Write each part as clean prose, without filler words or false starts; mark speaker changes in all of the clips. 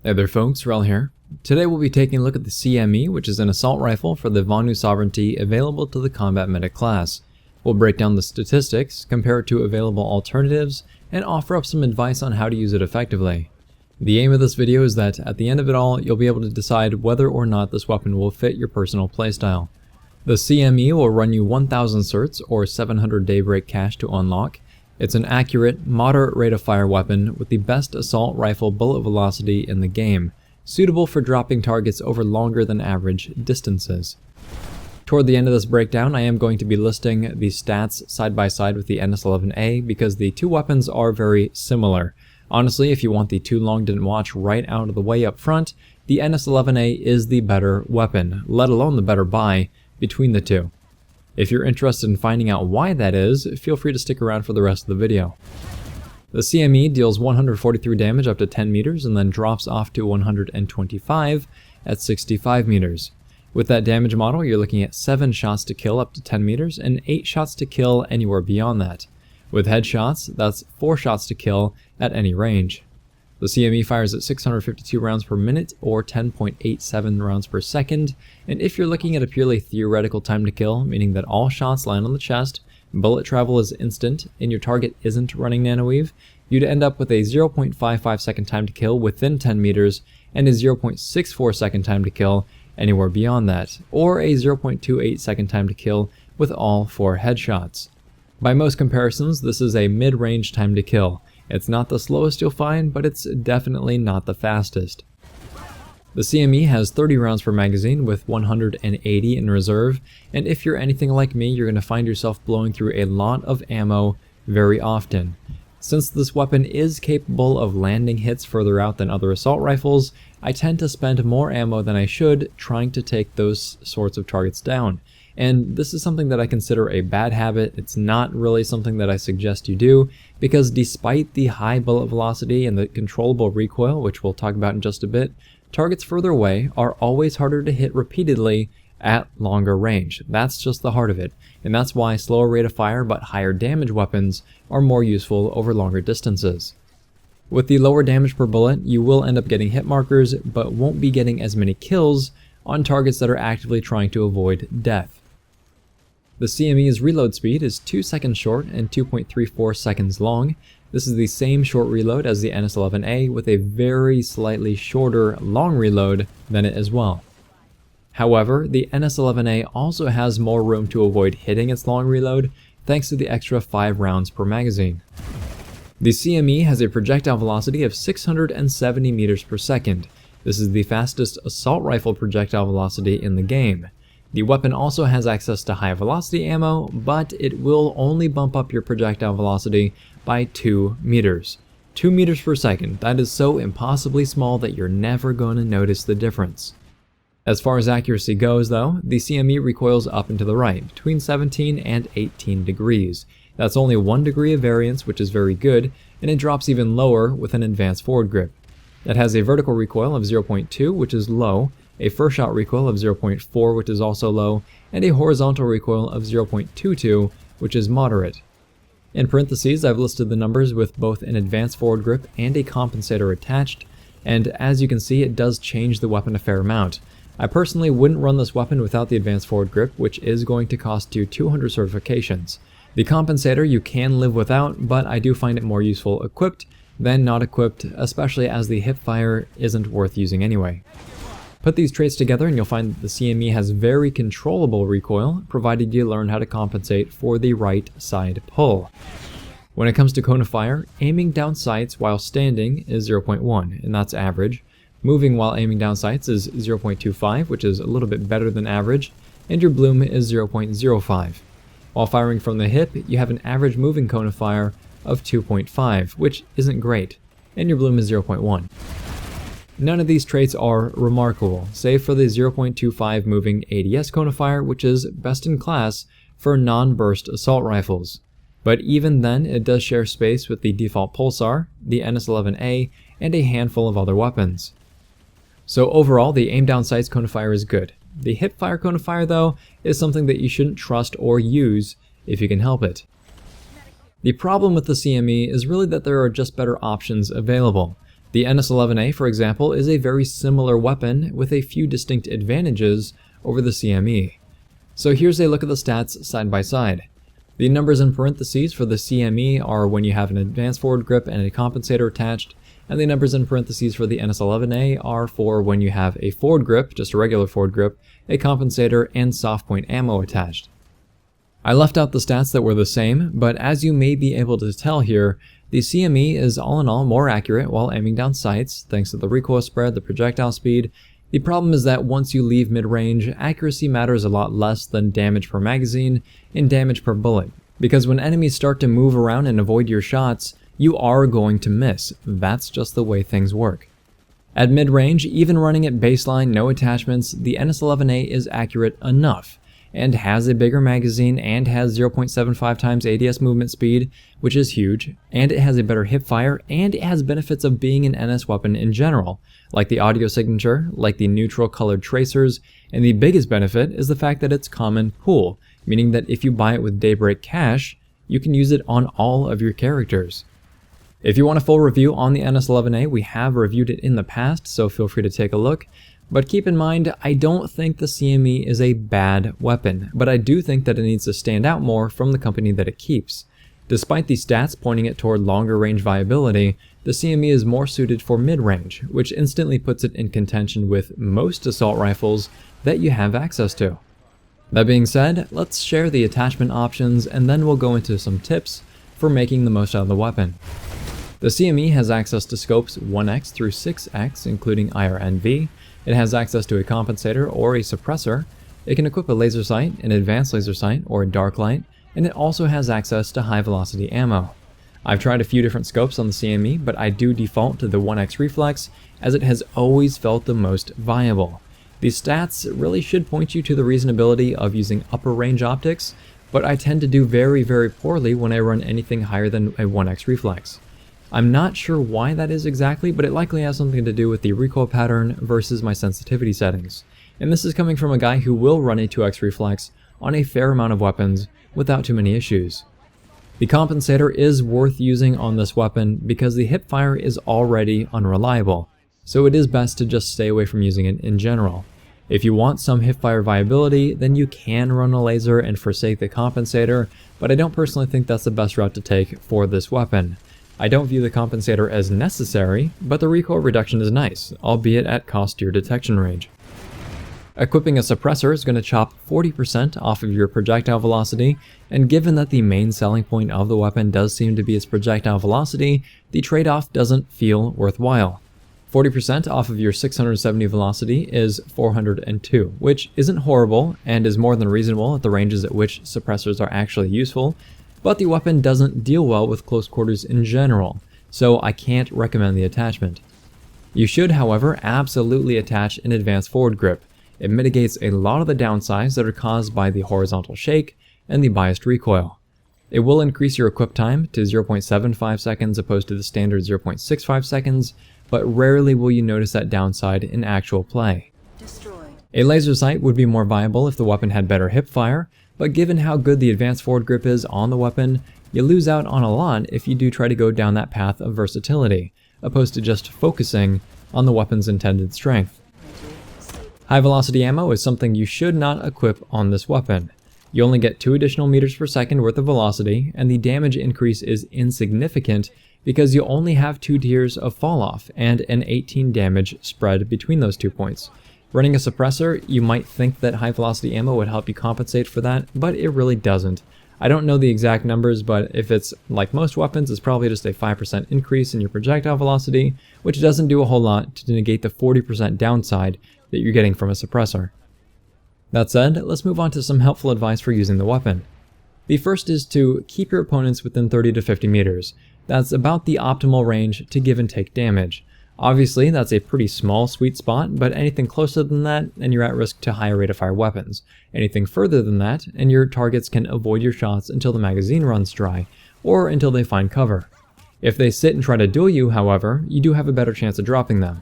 Speaker 1: Hey there folks, Wrel here. Today we'll be taking a look at the CME, which is an assault rifle for the Vanu sovereignty available to the combat medic class. We'll break down the statistics, compare it to available alternatives, and offer up some advice on how to use it effectively. The aim of this video is that at the end of it all, you'll be able to decide whether or not this weapon will fit your personal playstyle. The CME will run you 1000 certs or 700 daybreak cash to unlock. It's an accurate, moderate rate of fire weapon with the best assault rifle bullet velocity in the game, suitable for dropping targets over longer than average distances. Toward the end of this breakdown, I am going to be listing the stats side by side with the NS11A because the two weapons are very similar. Honestly, if you want the too long didn't watch right out of the way up front, the NS11A is the better weapon, let alone the better buy between the two. If you're interested in finding out why that is, feel free to stick around for the rest of the video. The CME deals 143 damage up to 10 meters and then drops off to 125 at 65 meters. With that damage model, you're looking at 7 shots to kill up to 10 meters and 8 shots to kill anywhere beyond that. With headshots, that's 4 shots to kill at any range. The CME fires at 652 rounds per minute or 10.87 rounds per second, and if you're looking at a purely theoretical time to kill, meaning that all shots land on the chest, bullet travel is instant, and your target isn't running nanoweave, you'd end up with a 0.55 second time to kill within 10 meters and a 0.64 second time to kill anywhere beyond that, or a 0.28 second time to kill with all 4 headshots. By most comparisons, this is a mid-range time to kill. It's not the slowest you'll find, but it's definitely not the fastest. The CME has 30 rounds per magazine with 180 in reserve, and if you're anything like me, you're going to find yourself blowing through a lot of ammo very often. Since this weapon is capable of landing hits further out than other assault rifles, I tend to spend more ammo than I should trying to take those sorts of targets down. And this is something that I consider a bad habit. It's not really something that I suggest you do, because despite the high bullet velocity and the controllable recoil, which we'll talk about in just a bit, targets further away are always harder to hit repeatedly at longer range. That's just the heart of it, and that's why slower rate of fire but higher damage weapons are more useful over longer distances. With the lower damage per bullet, you will end up getting hit markers, but won't be getting as many kills on targets that are actively trying to avoid death. The CME's reload speed is 2 seconds short and 2.34 seconds long. This is the same short reload as the NS11A with a very slightly shorter long reload than it as well. However, the NS11A also has more room to avoid hitting its long reload thanks to the extra 5 rounds per magazine. The CME has a projectile velocity of 670 meters per second. This is the fastest assault rifle projectile velocity in the game. The weapon also has access to high velocity ammo, but it will only bump up your projectile velocity by 2 meters. 2 meters per second, that is so impossibly small that you're never going to notice the difference. As far as accuracy goes though, the CME recoils up and to the right, between 17 and 18 degrees. That's only 1 degree of variance, which is very good, and it drops even lower with an advanced forward grip. It has a vertical recoil of 0.2, which is low, a first shot recoil of 0.4, which is also low, and a horizontal recoil of 0.22, which is moderate. In parentheses, I've listed the numbers with both an advanced forward grip and a compensator attached, and as you can see, it does change the weapon a fair amount. I personally wouldn't run this weapon without the advanced forward grip, which is going to cost you 200 certifications. The compensator you can live without, but I do find it more useful equipped than not equipped, especially as the hipfire isn't worth using anyway. Put these traits together and you'll find that the CME has very controllable recoil, provided you learn how to compensate for the right side pull. When it comes to Kona Fire, aiming down sights while standing is 0.1, and that's average. Moving while aiming down sights is 0.25, which is a little bit better than average, and your bloom is 0.05. While firing from the hip, you have an average moving Kona Fire of 2.5, which isn't great, and your bloom is 0.1. None of these traits are remarkable, save for the 0.25 moving ADS Kona Fire, which is best in class for non-burst assault rifles. But even then, it does share space with the default Pulsar, the NS11A, and a handful of other weapons. So overall, the aim down sights Kona Fire is good. The hip fire Kona Fire, though, is something that you shouldn't trust or use if you can help it. The problem with the CME is really that there are just better options available. The NS-11A, for example, is a very similar weapon with a few distinct advantages over the CME. So here's a look at the stats side by side. The numbers in parentheses for the CME are when you have an advanced forward grip and a compensator attached, and the numbers in parentheses for the NS-11A are for when you have a forward grip, just a regular forward grip, a compensator, and soft point ammo attached. I left out the stats that were the same, but as you may be able to tell here, the CME is all in all more accurate while aiming down sights, thanks to the recoil spread, the projectile speed. The problem is that once you leave mid-range, accuracy matters a lot less than damage per magazine and damage per bullet, because when enemies start to move around and avoid your shots, you are going to miss. That's just the way things work. At mid-range, even running at baseline, no attachments, the NS-11A is accurate enough, and has a bigger magazine and has 0.75 times ADS movement speed, which is huge, and it has a better hipfire, and it has benefits of being an NS weapon in general, like the audio signature, like the neutral colored tracers, and the biggest benefit is the fact that it's common pool, meaning that if you buy it with Daybreak cash, you can use it on all of your characters. If you want a full review on the NS-11A, we have reviewed it in the past, so feel free to take a look. But keep in mind, I don't think the CME is a bad weapon, but I do think that it needs to stand out more from the company that it keeps. Despite the stats pointing it toward longer range viability, the CME is more suited for mid-range, which instantly puts it in contention with most assault rifles that you have access to. That being said, let's share the attachment options and then we'll go into some tips for making the most out of the weapon. The CME has access to scopes 1x through 6x, including IR/NV. It has access to a compensator or a suppressor. It can equip a laser sight, an advanced laser sight, or a dark light, and it also has access to high velocity ammo. I've tried a few different scopes on the CME, but I do default to the 1x reflex as it has always felt the most viable. These stats really should point you to the reasonability of using upper range optics, but I tend to do very, very poorly when I run anything higher than a 1x reflex. I'm not sure why that is exactly, but it likely has something to do with the recoil pattern versus my sensitivity settings. And this is coming from a guy who will run a 2x reflex on a fair amount of weapons without too many issues. The compensator is worth using on this weapon because the hipfire is already unreliable, so it is best to just stay away from using it in general. If you want some hipfire viability, then you can run a laser and forsake the compensator, but I don't personally think that's the best route to take for this weapon. I don't view the compensator as necessary, but the recoil reduction is nice, albeit at cost to your detection range. Equipping a suppressor is going to chop 40% off of your projectile velocity, and given that the main selling point of the weapon does seem to be its projectile velocity, the trade-off doesn't feel worthwhile. 40% off of your 670 velocity is 402, which isn't horrible and is more than reasonable at the ranges at which suppressors are actually useful, but the weapon doesn't deal well with close quarters in general, so I can't recommend the attachment. You should, however, absolutely attach an advanced forward grip. It mitigates a lot of the downsides that are caused by the horizontal shake and the biased recoil. It will increase your equip time to 0.75 seconds opposed to the standard 0.65 seconds, but rarely will you notice that downside in actual play.
Speaker 2: Destroyed.
Speaker 1: A laser sight would be more viable if the weapon had better hipfire, but given how good the advanced forward grip is on the weapon, you lose out on a lot if you do try to go down that path of versatility, opposed to just focusing on the weapon's intended strength. High velocity ammo is something you should not equip on this weapon. You only get 2 additional meters per second worth of velocity, and the damage increase is insignificant because you only have 2 tiers of falloff and an 18 damage spread between those 2 points. Running a suppressor, you might think that high velocity ammo would help you compensate for that, but it really doesn't. I don't know the exact numbers, but if it's like most weapons, it's probably just a 5% increase in your projectile velocity, which doesn't do a whole lot to negate the 40% downside that you're getting from a suppressor. That said, let's move on to some helpful advice for using the weapon. The first is to keep your opponents within 30 to 50 meters. That's about the optimal range to give and take damage. Obviously, that's a pretty small sweet spot, but anything closer than that, and you're at risk to higher rate of fire weapons. Anything further than that, and your targets can avoid your shots until the magazine runs dry, or until they find cover. If they sit and try to duel you, however, you do have a better chance of dropping them.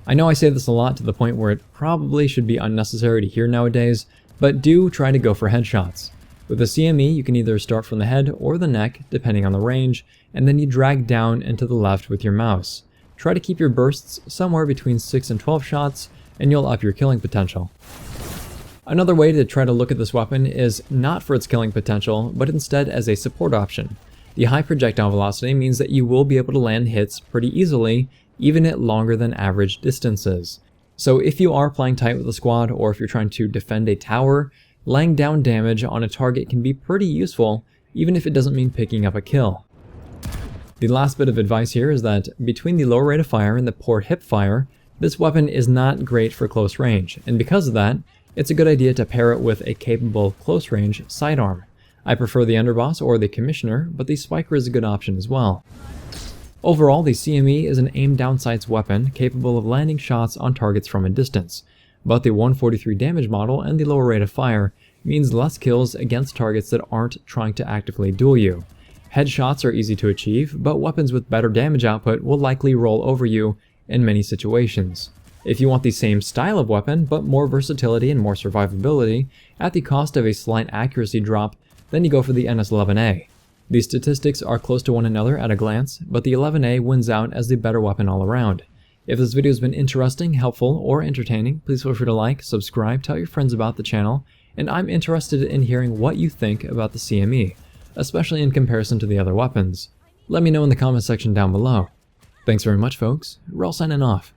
Speaker 1: I know I say this a lot to the point where it probably should be unnecessary to hear nowadays, but do try to go for headshots. With the CME, you can either start from the head or the neck, depending on the range, and then you drag down and to the left with your mouse. Try to keep your bursts somewhere between 6 and 12 shots, and you'll up your killing potential. Another way to try to look at this weapon is not for its killing potential, but instead as a support option. The high projectile velocity means that you will be able to land hits pretty easily, even at longer than average distances. So if you are playing tight with a squad, or if you're trying to defend a tower, laying down damage on a target can be pretty useful, even if it doesn't mean picking up a kill. The last bit of advice here is that between the lower rate of fire and the poor hip fire, this weapon is not great for close range, and because of that, it's a good idea to pair it with a capable close range sidearm. I prefer the underboss or the commissioner, but the spiker is a good option as well. Overall, the CME is an aim down sights weapon capable of landing shots on targets from a distance, but the 143 damage model and the lower rate of fire means less kills against targets that aren't trying to actively duel you. Headshots are easy to achieve, but weapons with better damage output will likely roll over you in many situations. If you want the same style of weapon, but more versatility and more survivability, at the cost of a slight accuracy drop, then you go for the NS11A. The statistics are close to one another at a glance, but the 11A wins out as the better weapon all around. If this video has been interesting, helpful, or entertaining, please feel free to like, subscribe, tell your friends about the channel, and I'm interested in hearing what you think about the CME, especially in comparison to the other weapons. Let me know in the comment section down below. Thanks very much, folks. Wrel signing off.